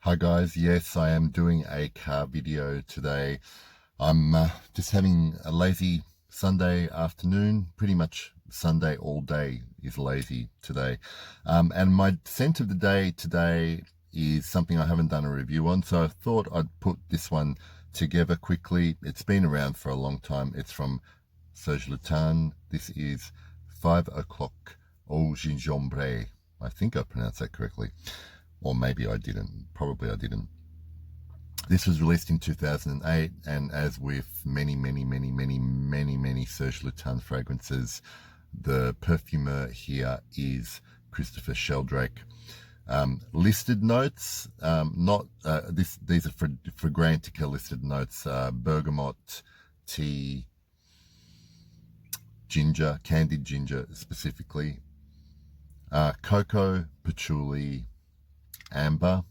Hi guys, yes, I am doing a car video today. I'm just having a lazy Sunday afternoon. Pretty much Sunday all day is lazy today. And my scent of the day today is something I haven't done a review on, so I thought I'd put this one together quickly. It's been around for a long time. It's from Serge Lutens. This is 5 o'clock au gingembre. I think I pronounced that correctly. Or maybe I didn't. Probably I didn't. This was released in 2008, and as with many Serge Lutens fragrances, the perfumer here is Christopher Sheldrake. Listed notes, not these are Fragrantica listed notes: bergamot, tea, ginger, candied ginger specifically, cocoa, patchouli, amber,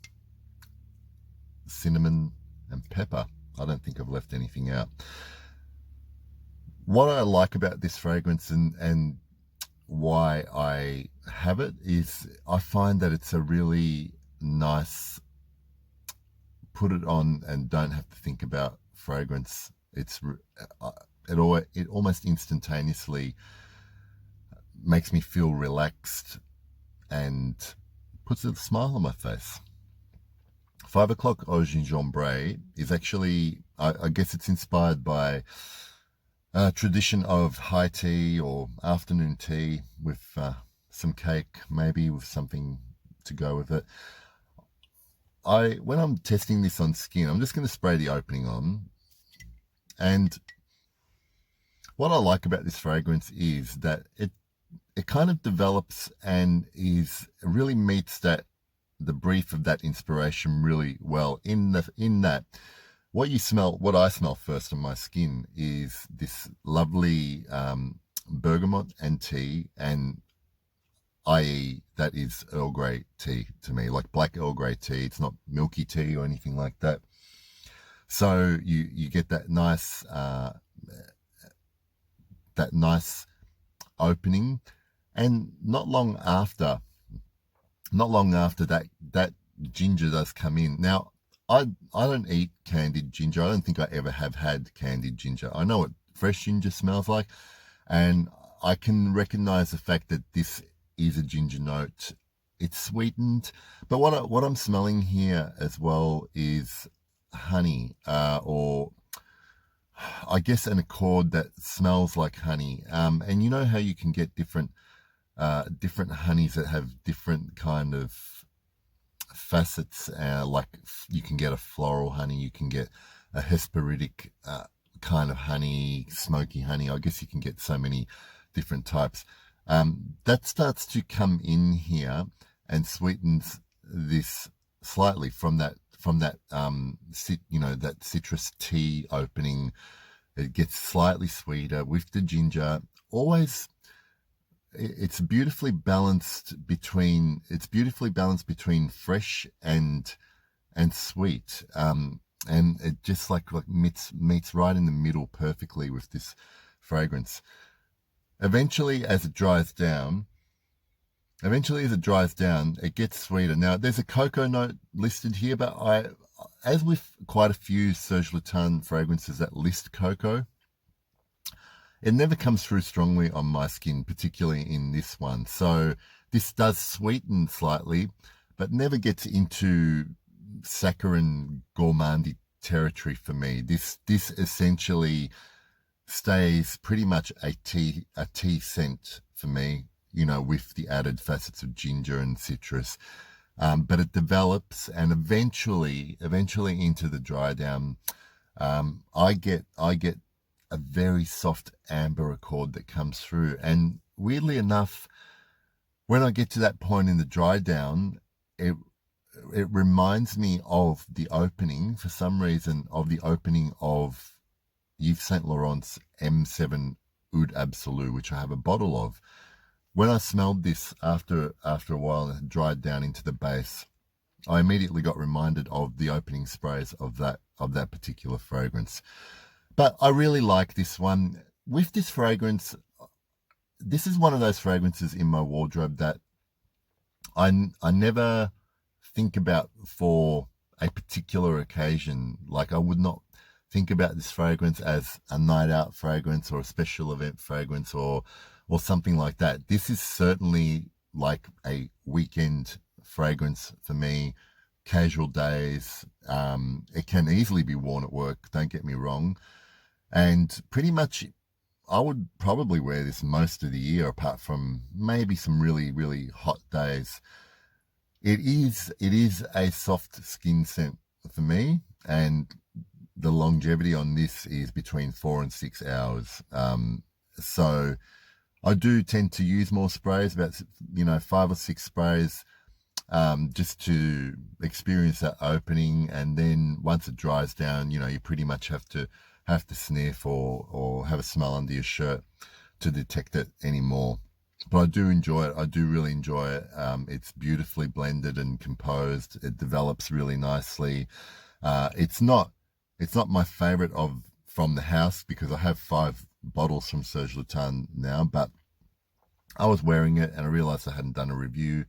cinnamon, and pepper. I don't think I've left anything out. What I like about this fragrance and why I have it is I find that it's a really nice put it on and don't have to think about fragrance. It almost instantaneously makes me feel relaxed and puts a smile on my face. 5 o'clock au gingembre is actually, I guess it's inspired by a tradition of high tea or afternoon tea with some cake, maybe with something to go with it. When I'm testing this on skin, I'm just going to spray the opening on. And what I like about this fragrance is that it kind of develops and really meets the brief of that inspiration really well in that what I smell first on my skin is this lovely bergamot and tea, and i.e. that is Earl Grey tea to me, like black Earl Grey tea. It's not milky tea or anything like that. So you get that nice opening, and not long after that ginger does come in. Now, I don't eat candied ginger. I don't think I ever have had candied ginger. I know what fresh ginger smells like, and I can recognize the fact that this is a ginger note. It's sweetened, but what I'm smelling here as well is honey, or I guess an accord that smells like honey. And you know how you can get different honeys that have different kind of facets, like you can get a floral honey, you can get a hesperidic kind of honey, smoky honey. I guess you can get so many different types. That starts to come in here and sweetens this slightly from that that citrus tea opening. It gets slightly sweeter with the ginger. Always, it's beautifully balanced between fresh and sweet, and it just like meets right in the middle perfectly with this fragrance. Eventually as it dries down, it gets sweeter. Now there's a cocoa note listed here, but as with quite a few Serge Lutens fragrances that list cocoa, it never comes through strongly on my skin, particularly in this one. So this does sweeten slightly, but never gets into saccharine gourmandy territory for me. This essentially stays pretty much a tea scent for me, with the added facets of ginger and citrus. But it develops, and eventually into the dry down, I get a very soft amber accord that comes through. And weirdly enough, when I get to that point in the dry down, it reminds me of the opening, for some reason, of the opening of Yves Saint Laurent's M7 Oud Absolu, which I have a bottle of. When I smelled this after a while and it had dried down into the base, I immediately got reminded of the opening sprays of that particular fragrance. But I really like this one. With this fragrance, this is one of those fragrances in my wardrobe that I never think about for a particular occasion. Like I would not think about this fragrance as a night out fragrance or a special event fragrance or something like that. This is certainly like a weekend fragrance for me. Casual days. It can easily be worn at work, don't get me wrong. And pretty much I would probably wear this most of the year, apart from maybe some really, really hot days. It is a soft skin scent for me, and the longevity on this is between 4 and 6 hours. So I do tend to use more sprays, about 5 or 6 sprays, just to experience that opening, and then once it dries down, you pretty much have to sniff or have a smell under your shirt to detect it anymore. But I do enjoy it. I do really enjoy it. It's beautifully blended and composed. It develops really nicely. It's not my favorite of from the house because I have 5 bottles from Serge Lutens now, but I was wearing it and I realized I hadn't done a review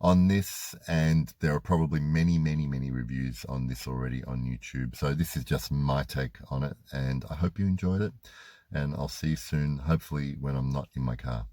on this, and there are probably many, many, many reviews on this already on YouTube. So this is just my take on it, and I hope you enjoyed it. And I'll see you soon, hopefully when I'm not in my car.